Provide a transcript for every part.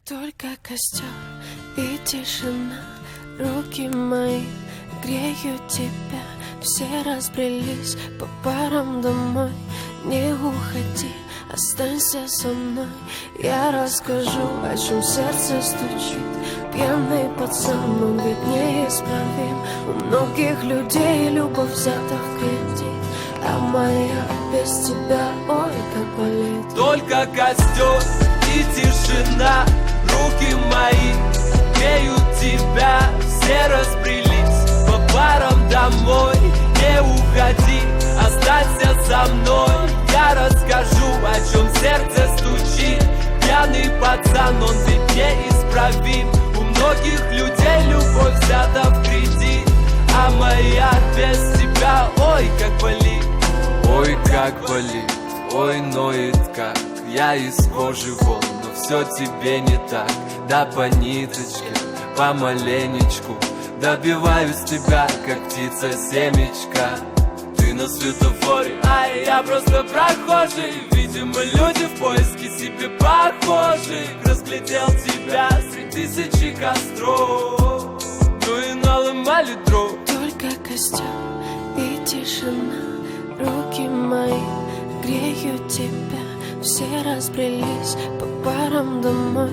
Только костер и тишина, руки мои греют тебя. Все разбрелись по парам домой. Не уходи, останься со мной. Я расскажу, о чем сердце стучит. Пьяный пацан, он ведь неисправим. У многих людей любовь взята в кредит, а моя без тебя, ой, как болит. Только костер и тишина, руки мои греют тебя. Все разбрелись по парам домой. Не уходи, останься со мной. Я расскажу, о чем сердце стучит. Пьяный пацан, он ведь неисправим. У многих людей любовь взята в кредит, а моя без тебя, ой, как болит. Ой, как болит, ой, ноет как. Я из кожи вон, но все тебе не так. Да по ниточке, помаленечку добиваюсь тебя, как птица семечка. Ты на светофоре, а я просто прохожий. Видимо, люди в поиске себе похожих. Разглядел тебя среди тысячи костров, ну и наломали дров. Только костер и тишина, руки мои греют тебя. Все разбрелись по парам домой.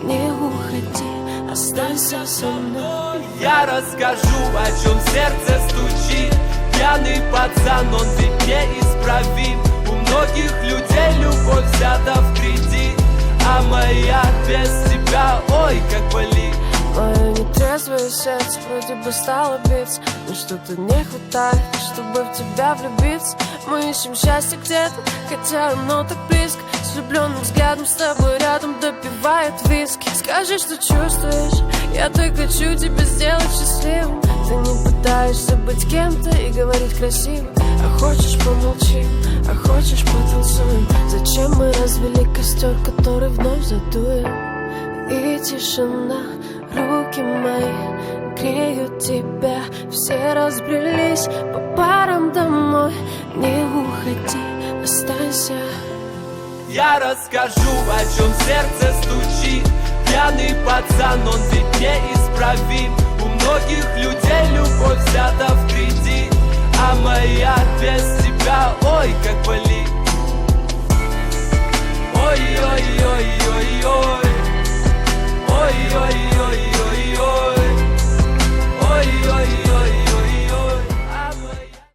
Не уходи, останься со мной. Я расскажу, о чем сердце стучит. Пьяный пацан, он ведь неисправим. У многих людей любовь взята в кредит, а моя без тебя, ой, как болит. Мое нетрезвое сердце вроде бы стало биться, но что-то не хватает, чтобы в тебя влюбиться. Мы ищем счастье где-то, хотя оно так близко. С влюбленным взглядом с тобой рядом допивают виски. Скажи, что чувствуешь, я так хочу тебя сделать счастливым. Ты не пытаешься быть кем-то и говорить красиво. А хочешь помолчим, а хочешь потанцуем. Зачем мы развели костер, который вновь задуем? И тишина, руки мои греют тебя. Все разбрелись по парам домой. Не уходи, останься. Я расскажу, о чем сердце стучит. Пьяный пацан, он ведь неисправим. У многих людей любовь взята в кредит, а моя без тебя, ой, как болит.